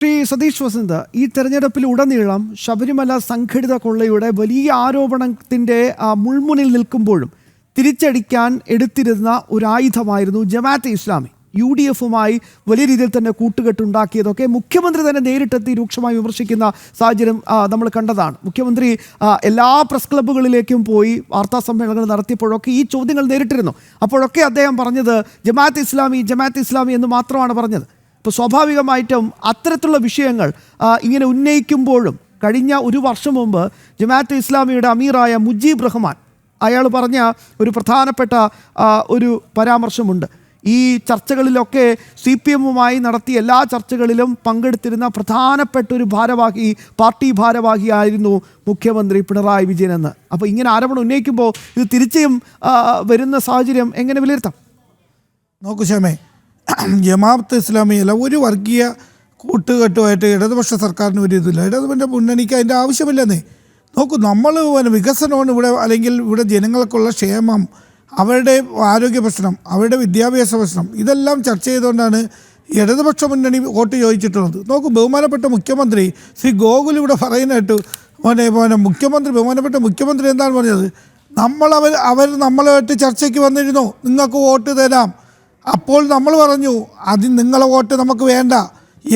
ശ്രീ സതീഷ് വസന്ത്, ഈ തെരഞ്ഞെടുപ്പിൽ ഉടനീളം ശബരിമല സംഘടിത കൊള്ളയുടെ വലിയ ആരോപണത്തിൻ്റെ മുൾമുനിൽ നിൽക്കുമ്പോഴും തിരിച്ചടിക്കാൻ എടുത്തിരുന്ന ഒരു ആയുധമായിരുന്നു ജമാഅത്തെ ഇസ്ലാമി. UDF-ഉമായി വലിയ രീതിയിൽ തന്നെ കൂട്ടുകെട്ടുണ്ടാക്കിയതൊക്കെ മുഖ്യമന്ത്രി തന്നെ നേരിട്ടെത്തി രൂക്ഷമായി വിമർശിക്കുന്ന സാഹചര്യം നമ്മൾ കണ്ടതാണ്. മുഖ്യമന്ത്രി എല്ലാ പ്രസ് ക്ലബ്ബുകളിലേക്കും പോയി വാർത്താ സമ്മേളനങ്ങൾ നടത്തിയപ്പോഴൊക്കെ ഈ ചോദ്യങ്ങൾ നേരിട്ടിരുന്നു. അപ്പോഴൊക്കെ അദ്ദേഹം പറഞ്ഞത് ജമാഅത്തെ ഇസ്ലാമി എന്ന് മാത്രമാണ് പറഞ്ഞത്. ഇപ്പോൾ സ്വാഭാവികമായിട്ടും അത്തരത്തിലുള്ള വിഷയങ്ങൾ ഇങ്ങനെ ഉന്നയിക്കുമ്പോഴും കഴിഞ്ഞ ഒരു വർഷം മുമ്പ് ജമാഅത്തെ ഇസ്ലാമിയുടെ അമീറായ മുജീബ് റഹ്മാൻ അയാൾ പറഞ്ഞ ഒരു പ്രധാനപ്പെട്ട ഒരു പരാമർശമുണ്ട്. ഈ ചർച്ചകളിലൊക്കെ CPM-ഉമായി നടത്തിയ എല്ലാ ചർച്ചകളിലും പങ്കെടുത്തിരുന്ന പ്രധാനപ്പെട്ട ഒരു പാർട്ടി ഭാരവാഹിയായിരുന്നു മുഖ്യമന്ത്രി പിണറായി വിജയൻ എന്ന്. അപ്പോൾ ഇങ്ങനെ ആരോപണം ഉന്നയിക്കുമ്പോൾ ഇത് തിരിച്ചും വരുന്ന സാഹചര്യം എങ്ങനെ വിലയിരുത്താം? നോക്കൂ ശ്യാമേ, ജമാഅത്തെ ഇസ്ലാമിയല്ല ഒരു വർഗീയ കൂട്ടുകെട്ടുമായിട്ട് ഇടതുപക്ഷ സർക്കാരിന് ഒരു ഇതില്ല. ഇടതുപക്ഷ മുന്നണിക്ക് അതിൻ്റെ ആവശ്യമില്ലെന്നേ. നോക്കൂ, നമ്മൾ വികസനമാണ് ഇവിടെ, അല്ലെങ്കിൽ ഇവിടെ ജനങ്ങൾക്കുള്ള ക്ഷേമം, അവരുടെ ആരോഗ്യ പ്രശ്നം, അവരുടെ വിദ്യാഭ്യാസ പ്രശ്നം, ഇതെല്ലാം ചർച്ച ചെയ്തുകൊണ്ടാണ് ഇടതുപക്ഷ മുന്നണി വോട്ട് ചോദിച്ചിട്ടുള്ളത്. നോക്കൂ, ബഹുമാനപ്പെട്ട മുഖ്യമന്ത്രി ശ്രീ ഗോകുൽ ഇവിടെ പറയുന്നതായിട്ട് ബഹുമാനപ്പെട്ട മുഖ്യമന്ത്രി എന്താണ് പറഞ്ഞത്? അവർ നമ്മളുമായിട്ട് ചർച്ചയ്ക്ക് വന്നിരുന്നു, നിങ്ങൾക്ക് വോട്ട് തരാം. അപ്പോൾ നമ്മൾ പറഞ്ഞു നിങ്ങളെ വോട്ട് നമുക്ക് വേണ്ട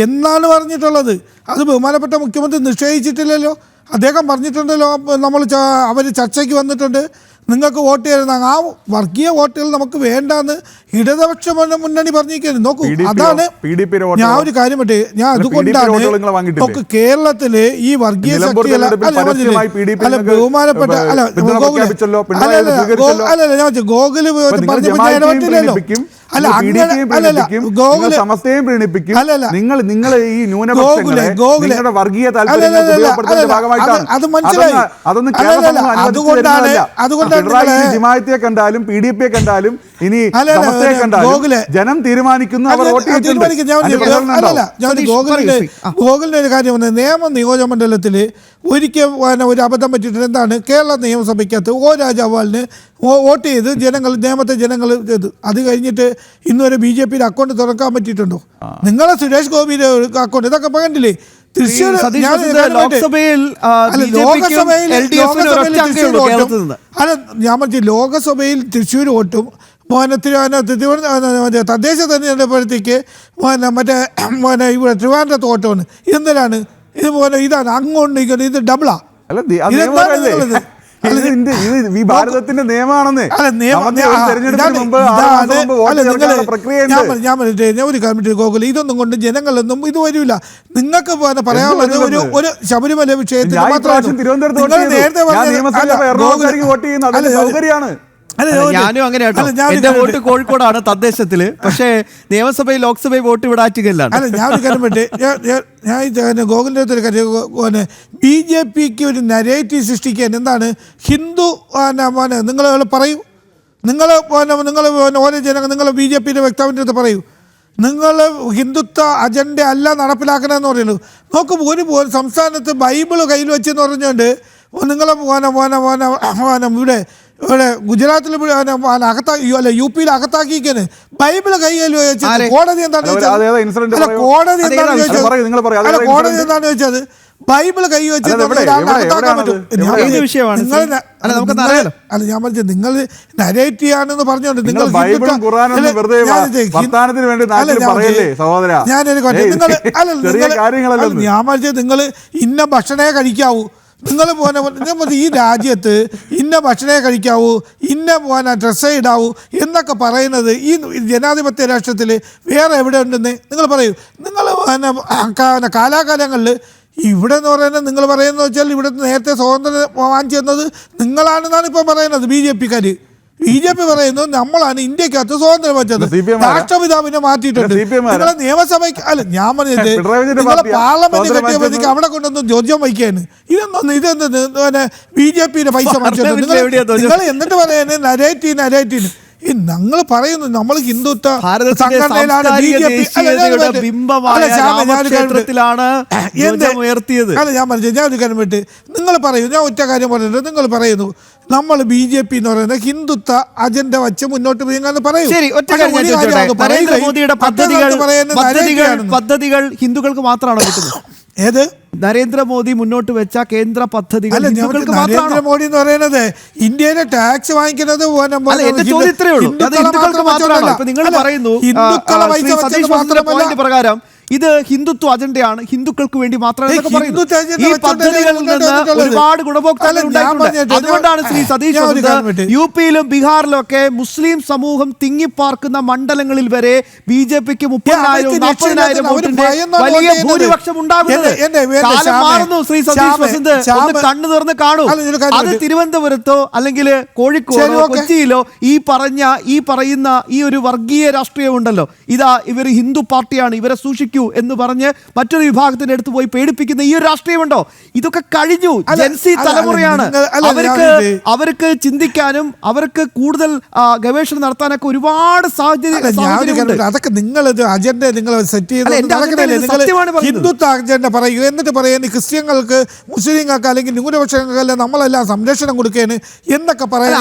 എന്നാണ് പറഞ്ഞിട്ടുള്ളത്. അത് ബഹുമാനപ്പെട്ട മുഖ്യമന്ത്രി നിഷേധിച്ചിട്ടില്ലല്ലോ. അദ്ദേഹം പറഞ്ഞിട്ടുണ്ടല്ലോ, അവർ ചർച്ചയ്ക്ക് വന്നിട്ടുണ്ട്, നിങ്ങൾക്ക് വോട്ട് തരുന്ന ആ വർഗീയ വോട്ടുകൾ നമുക്ക് വേണ്ടെന്ന് ഇടതുപക്ഷ മുന്നണി പറഞ്ഞിരിക്കുന്നു. നോക്കൂ, അതാണ് ഞാൻ ഒരു കാര്യം പറ്റേ, ഞാൻ അതുകൊണ്ടാണ് നോക്ക് കേരളത്തില് ഈ വർഗീയ ശക്തികൾ ബഹുമാനപ്പെട്ട ഗോകുല് പറഞ്ഞില്ലല്ലോ. ജമാഅത്തെ കണ്ടാലും PDP കണ്ടാലും ഇനി ജനം തീരുമാനിക്കുന്നു. ഗോകുലിന്റെ ഒരു കാര്യം പറഞ്ഞത്, നേമം നിയോജകമണ്ഡലത്തിൽ ഒരിക്കൽ ഒരു അബദ്ധം പറ്റിയിട്ടുണ്ട്. എന്താണ്? കേരള നിയമസഭയ്ക്കകത്ത് രാജാവാലിന് വോട്ട് ചെയ്ത് നേമത്തെ ജനങ്ങൾ ചെയ്തു. അത് കഴിഞ്ഞിട്ട് ഇന്നുവരെ BJP-യുടെ അക്കൗണ്ട് തുറക്കാൻ പറ്റിയിട്ടുണ്ടോ? നിങ്ങളെ സുരേഷ് ഗോപിയുടെ അക്കൗണ്ട് ഇതൊക്കെ കണ്ടില്ലേ? തൃശ്ശൂർ ലോകസഭയിൽ തൃശ്ശൂർ വോട്ടും തദ്ദേശ തെരഞ്ഞെടുപ്പഴത്തേക്ക് ഇവിടെ ട്രിവാൻഡ്രത്ത് വോട്ടുമാണ്. ഇതെന്തിനാണ്? ഇതാണ് അങ്ങോട്ട് ഇത് ഡബിളാ. ഭാരതത്തിന്റെ നിയമമാണെന്ന് ഞാൻ ഒരു കാര്യം ഗോകുൽ, ഇതൊന്നും കൊണ്ട് ജനങ്ങളൊന്നും ഇത് വരില്ല. നിങ്ങൾക്ക് പറയാനുള്ളത് ഒരു ശബരിമല വിഷയത്തിൽ ഞാനും അങ്ങനെയാട്ടോ. എന്റെ വോട്ട് കോഴിക്കോടാണ് തദ്ദേശത്തില്, പക്ഷേ നിയമസഭയിൽ ലോക്സഭയിൽ വോട്ട് ഇവിടെ ആറ്റുകയിലാണ്. ഞാൻ ഒരു കാര്യം പറ്റേ, ഞാൻ ഗോകുലിന്റെ ഒരു കാര്യം, BJP-ക്ക് ഒരു നരേറ്റീവ് സൃഷ്ടിക്കാൻ എന്താണ് ഹിന്ദു നിങ്ങൾ പറയൂ, നിങ്ങൾ ഓരോ ജനങ്ങൾ നിങ്ങൾ BJP-യുടെ വക്താവിൻ്റെ അടുത്ത് പറയൂ, നിങ്ങൾ ഹിന്ദുത്വ അജണ്ട അല്ല നടപ്പിലാക്കണമെന്ന് പറയുന്നു. നോക്കും, ഒരു സംസ്ഥാനത്ത് ബൈബിള് കയ്യിൽ വെച്ചെന്ന് പറഞ്ഞുകൊണ്ട് നിങ്ങൾ ഇവിടെ ഗുജറാത്തിൽ UP-യിൽ അകത്താക്കിയിരിക്കാന് ബൈബിള് കയ്യിൽ വെച്ചത് കോടതി എന്താണ് ചോദിച്ചത്? ബൈബിള് കൈ വെച്ച് ഞാൻ പറഞ്ഞത് നിങ്ങൾ നരേറ്റീവാണെന്ന് പറഞ്ഞോണ്ട് ഞാൻ പറഞ്ഞത് നിങ്ങൾ ഇന്ന ഭക്ഷണേ കഴിക്കാവൂ, നിങ്ങൾ ഈ രാജ്യത്ത് ഇന്ന ഭക്ഷണേ കഴിക്കാവൂ, ഇന്ന ഡ്രസ്സേ ഇടാവൂ എന്നൊക്കെ പറയുന്നത് ഈ ജനാധിപത്യ രാഷ്ട്രത്തിൽ വേറെ എവിടെ ഉണ്ടെന്ന് നിങ്ങൾ പറയൂ. നിങ്ങൾ കാലാകാലങ്ങളിൽ ഇവിടെ എന്ന് പറയുന്നത് നിങ്ങൾ പറയുന്നത് വെച്ചാൽ ഇവിടെ നേരത്തെ സ്വാതന്ത്ര്യം വാങ്ങിച്ചു തന്നത് നിങ്ങളാണെന്നാണ് ഇപ്പം പറയുന്നത് BJP-ക്കാർ. BJP പറയുന്നു നമ്മളാണ് ഇന്ത്യക്കകത്ത് സ്വാതന്ത്ര്യം വെച്ചത്, രാഷ്ട്രപിതാവിനെ മാറ്റിയിട്ടുണ്ട്. നിങ്ങളെ നിയമസഭയ്ക്ക് ഞാൻ പറഞ്ഞത് നിങ്ങളെ പാർലമെന്റ് കെട്ടിയപ്പോഴത്തേക്ക് അവിടെ കൊണ്ടൊന്നും ചോദ്യം വയ്ക്കാണ്. ഇതെന്ത് BJP-യുടെ പൈസ മാറ്റിയിട്ടുണ്ട് നിങ്ങൾ എന്നിട്ട് പറയുന്നത് നരേറ്റീവ് ഈ ഞങ്ങൾ പറയുന്നു നമ്മൾ ഹിന്ദുത്വ ഭാരതത്തിന്റെ സംഘടനയിലാണ് സാംസ്കാരിക BJP. ദേശീയതയുടെ ബിംബമായ രാമക്ഷേത്രത്തിലാണ് ഉയർത്തിയത്. അല്ല ഞാൻ പറഞ്ഞു, ഞാൻ ഒരു കാര്യം വിട്ട് നിങ്ങൾ പറയൂ, ഞാൻ ഒറ്റ കാര്യം പറഞ്ഞിട്ട് നിങ്ങൾ പറയുന്നു നമ്മൾ BJP എന്ന് പറയുന്നത് ഹിന്ദുത്വ അജണ്ട വെച്ച് മുന്നോട്ട് പോയെന്ന് പറയൂ. ശരി, ഒറ്റ കാര്യം ഞാൻ ചോദിച്ചോട്ടെ. നരേന്ദ്രമോദിയുടെ പദ്ധതികൾ ഹിന്ദുക്കൾക്ക് മാത്രമാണോ കിട്ടുന്നത്? ഏത് നരേന്ദ്രമോദി മുന്നോട്ട് വെച്ച കേന്ദ്ര പദ്ധതികൾ ഹിന്ദുക്കൾക്ക് മാത്രമാണോ? നരേന്ദ്രമോദി എന്ന് പറയുന്നത് ഇന്ത്യയിലെ ടാക്സ് വാങ്ങിക്കുന്നത് എന്റെ ചോദ്യം ഇത്രയേ ഉള്ളൂ. അത് ഹിന്ദുക്കൾക്ക് മാത്രമാണോ? ഇപ്പൊ നിങ്ങൾ പറയുന്നു പോയിന്റ് പ്രകാരം ഇത് ഹിന്ദുത്വ അജണ്ടയാണ്, ഹിന്ദുക്കൾക്ക് വേണ്ടി മാത്രമേ പറയുന്നു. ഈ പദ്ധതികളിൽ നിന്ന് ഒരുപാട് ഗുണഭോക്താക്കൾ ഉണ്ടായിട്ടുണ്ട്. അതുകൊണ്ടാണ് ശ്രീ സതീഷ് UP-ലും ബീഹാറിലും ഒക്കെ മുസ്ലിം സമൂഹം തിങ്ങിപ്പാർക്കുന്ന മണ്ഡലങ്ങളിൽ വരെ BJPക്ക് 30,000 40,000 വോട്ടിന്റെ വലിയ ഭൂരിപക്ഷം ഉണ്ടാകുന്നത്. കാലം മാറുന്നു ശ്രീ സതീഷ് വസന്ത്, ഒന്ന് കണ്ണു തുറന്ന് കാണൂ. അത് തിരുവനന്തപുരത്തോ അല്ലെങ്കിൽ കോഴിക്കോടോ കൊച്ചിയിലോ ഈ പറയുന്ന ഈ ഒരു വർഗീയ രാഷ്ട്രീയമുണ്ടല്ലോ, ഇതാ ഇവർ ഹിന്ദു പാർട്ടിയാണ്, ഇവരെ സൂക്ഷിക്കും എന്ന് പറഞ്ഞ് മറ്റൊരു വിഭാഗത്തിന്റെ അടുത്ത് പോയി പേടിപ്പിക്കുന്ന ഈ ഒരു രാഷ്ട്രീയമുണ്ടോ? ഇതൊക്കെ കഴിഞ്ഞു. ജെൻസി തലമുറയാണ്. അവർക്ക് ചിന്തിക്കാനും അവർക്ക് കൂടുതൽ ഗവേഷണം നടത്താനൊക്കെ ഒരുപാട് സാഹചര്യം. അതൊക്കെ നിങ്ങൾ അജണ്ട നിങ്ങൾ സെറ്റ് ചെയ്ത് ഹിന്ദുത്വ അജണ്ട പറയൂ, എന്നിട്ട് പറയുന്നത് ക്രിസ്ത്യങ്ങൾക്ക് മുസ്ലിങ്ങൾക്ക് അല്ലെങ്കിൽ ന്യൂനപക്ഷങ്ങൾക്ക് നമ്മളെല്ലാം സംരക്ഷണം കൊടുക്കുകയാണ് എന്നൊക്കെ പറയാൻ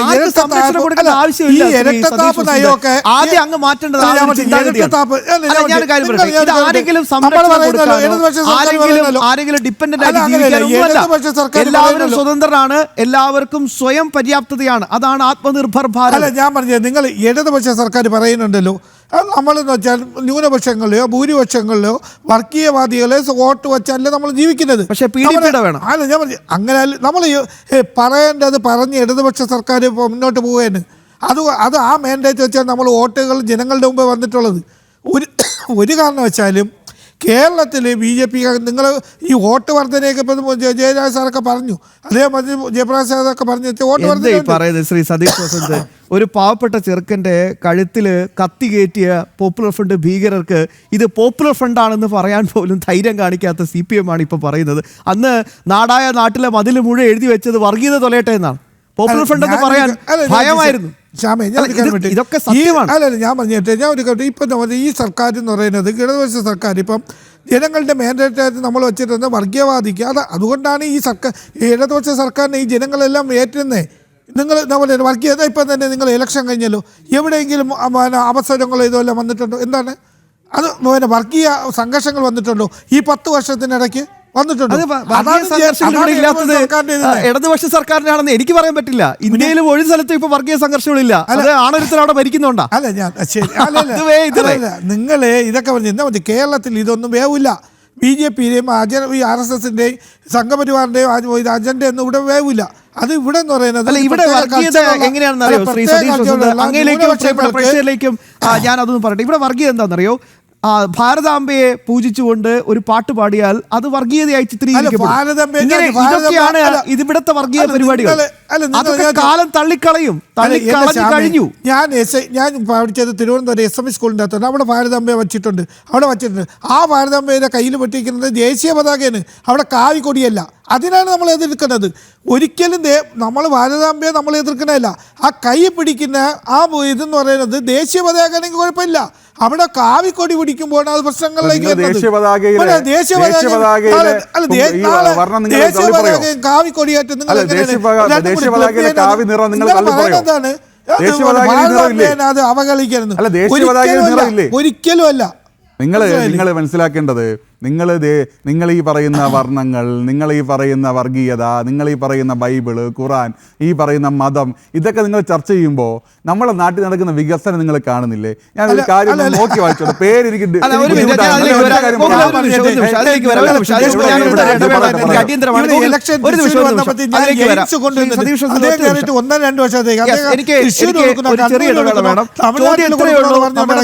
ആദ്യം അങ്ങ് മാറ്റേണ്ടത്. ആരെങ്കിലും ഡിപ്പെൻഡന്റ് ആയിട്ട് ജീവിക്കാനൊന്നുമല്ല. എല്ലാവരും സ്വതന്ത്രരാണ്, എല്ലാവർക്കും സ്വയം പര്യാപ്തതയാണ്. അതാണ് ആത്മനിർഭർ ഭാരത്. അല്ല ഞാൻ പറഞ്ഞത്, നിങ്ങൾ ഇടതുപക്ഷ സർക്കാർ പറയുന്നുണ്ടല്ലോ, നമ്മളെന്ന് വെച്ചാൽ ന്യൂനപക്ഷങ്ങളിലെയോ ഭൂരിപക്ഷങ്ങളിലെയോ വർഗീയവാദികളെ വോട്ട് വെച്ചല്ല നമ്മൾ ജീവിക്കുന്നത്. പക്ഷേ വേണം. അല്ല ഞാൻ പറഞ്ഞു, അങ്ങനെ നമ്മൾ പറയേണ്ടത് പറഞ്ഞ് ഇടതുപക്ഷ സർക്കാർ ഇപ്പോൾ മുന്നോട്ട് പോവുകയാണ്. അത് ആ മാൻഡേറ്റ് വെച്ചാൽ നമ്മൾ വോട്ടുകൾ ജനങ്ങളുടെ മുമ്പ് വന്നിട്ടുള്ളത്. ഒരു കാരണവശാലും കേരളത്തിൽ BJP നിങ്ങൾ ഈ വോട്ട് വർധനയൊക്കെ ഇപ്പം ജയരാജ് സാറൊക്കെ പറഞ്ഞു, അതേമാതിരി ജയപ്രകാശ് സാറൊക്കെ പറഞ്ഞു വോട്ട് പറയുന്നത്. ശ്രീ സതീഷ് വസന്ത്, ഒരു പാവപ്പെട്ട ചെറുക്കൻ്റെ കഴുത്തിൽ കത്തി കയറ്റിയ പോപ്പുലർ ഫ്രണ്ട് ഭീകരർക്ക് ഇത് പോപ്പുലർ ഫ്രണ്ടാണെന്ന് പറയാൻ പോലും ധൈര്യം കാണിക്കാത്ത CPM ആണ് ഇപ്പോൾ പറയുന്നത്. അന്ന് നാടായ നാട്ടിലെ മതിൽ മുഴുവൻ എഴുതി വെച്ചത് വർഗീയത തൊലയട്ടെ എന്നാണ്. പോപ്പുലർ ഫ്രണ്ട് എന്ന് പറയാൻ ഭയമായിരുന്നു. ഇതൊക്കെ സത്യമാണ്. അല്ലല്ല ഞാൻ പറഞ്ഞിട്ട് ഞാൻ ഒരു കാര്യം, ഇപ്പം ഈ സർക്കാർ എന്ന് പറയുന്നത് ഇടതുപക്ഷ സർക്കാർ ഇപ്പം ജനങ്ങളുടെ മാൻഡേറ്റായിട്ട് നമ്മൾ വെച്ചിരുന്ന വർഗീയവാദിക്ക് അതുകൊണ്ടാണ് ഈ ഇടതുപക്ഷ സർക്കാരിനെ ഈ ജനങ്ങളെല്ലാം ഏറ്റുന്നത്. നിങ്ങൾ നമ്മളെ വർഗീയത ഇപ്പം തന്നെ നിങ്ങൾ ഇലക്ഷൻ കഴിഞ്ഞല്ലോ, എവിടെയെങ്കിലും അവസരങ്ങളോ ഇതെല്ലാം വന്നിട്ടുണ്ടോ? എന്താണ് അത് വർഗീയ സംഘർഷങ്ങൾ വന്നിട്ടുണ്ടോ ഈ 10 വർഷത്തിനിടയ്ക്ക്? ഇടതുപക്ഷ സർക്കാരിനാണെന്ന് എനിക്ക് പറയാൻ പറ്റില്ല. ഇന്ത്യയിലും ഒരു സ്ഥലത്തും ഇപ്പൊ വർഗീയ സംഘർഷങ്ങളില്ല. അത് ആണൊരുത്തർ അവിടെ ഭരിക്കുന്നുണ്ടോ? അല്ല ഞാൻ നിങ്ങൾ ഇതൊക്കെ പറഞ്ഞു എന്താ മതി, കേരളത്തിൽ ഇതൊന്നും വേവില്ല. BJPയുടെയും RSSന്റെയും സംഘപരിവാറിന്റെയും അജണ്ട ഒന്നും ഇവിടെ വേവില്ല. അത് ഇവിടെ എന്ന് പറയുന്നത് ഇവിടെ വർഗീയത എങ്ങനെയാണെന്നറിയോ ശ്രീ സതീഷ് വസന്ത്? അങ്ങയിലേക്കും ഞാൻ അതൊന്നും പറയട്ടെ. ഇവിടെ വർഗീയത എന്താണെന്നറിയോ? ഭാരതാംബയെ പൂജിച്ചുകൊണ്ട് ഒരു പാട്ട് പാടിയാൽ അത് വർഗീയതയായി ചിത്രീകരിക്കപ്പെടും. ഇതിവിടത്തെ വർഗീയ പരിപാടികൾ കാലം തള്ളിക്കളഞ്ഞു. ഞാൻ പഠിച്ചത് തിരുവനന്തപുരം SM സ്കൂളിൻ്റെ അകത്തുണ്ട്. അവിടെ ഭാരതാംബയെ വെച്ചിട്ടുണ്ട്. ആ ഭാരതാംബയുടെ കയ്യിൽ പെട്ടിരിക്കുന്നത് ദേശീയ പതാകയാണ്, അവിടെ കാവിക്കൊടിയല്ല. അതിനാണ് നമ്മൾ എതിർക്കുന്നത്. ഒരിക്കലും നമ്മൾ ഭാരതാംബയെ നമ്മൾ എതിർക്കണമല്ല. ആ കൈ പിടിക്കുന്ന ആ ഇതെന്ന് പറയുന്നത് ദേശീയ പതാകയാണെങ്കിൽ കുഴപ്പമില്ല. അവിടെ കാവിക്കൊടി പിടിക്കുമ്പോഴാണ് അത് പ്രശ്നങ്ങളിലേക്ക് കാവിക്കൊടിയായിട്ട് നിങ്ങൾ അത് അവഗണിക്കരുത്. ഒരിക്കലും അല്ല. നിങ്ങൾ മനസ്സിലാക്കേണ്ടത്, നിങ്ങൾ ഈ പറയുന്ന വർണ്ണങ്ങൾ, നിങ്ങൾ ഈ പറയുന്ന വർഗീയത, നിങ്ങൾ ഈ പറയുന്ന ബൈബിള്, ഖുറാൻ, ഈ പറയുന്ന മതം, ഇതൊക്കെ നിങ്ങൾ ചർച്ച ചെയ്യുമ്പോൾ നമ്മുടെ നാട്ടിൽ നടക്കുന്ന വികസനം നിങ്ങൾ കാണുന്നില്ലേ? ഞാൻ ഒരു കാര്യം നോക്കി വായിച്ചോട്ടെ.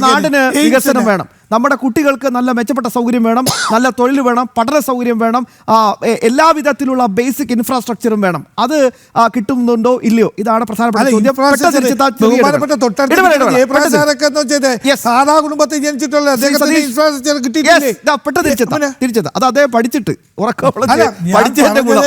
നാടിന് വികസനം വേണം, നമ്മുടെ കുട്ടികൾക്ക് നല്ല മെച്ചപ്പെട്ട സൗകര്യം വേണം, നല്ല തൊഴിൽ വേണം, പഠന സൗകര്യം വേണം, എല്ലാവിധത്തിലുള്ള ബേസിക് ഇൻഫ്രാസ്ട്രക്ചറും വേണം. അത് കിട്ടുന്നുണ്ടോ ഇല്ലയോ? ഇതാണ് പ്രധാനപ്പെട്ട ചോദ്യം. സാധാ കുടുംബത്തിൽ ജനിച്ചിട്ടുള്ള തിരിച്ചെത്താം. അത് അദ്ദേഹം പഠിച്ചിട്ട് ഉറക്കം പഠിച്ചതിന്റെ ഗുണം.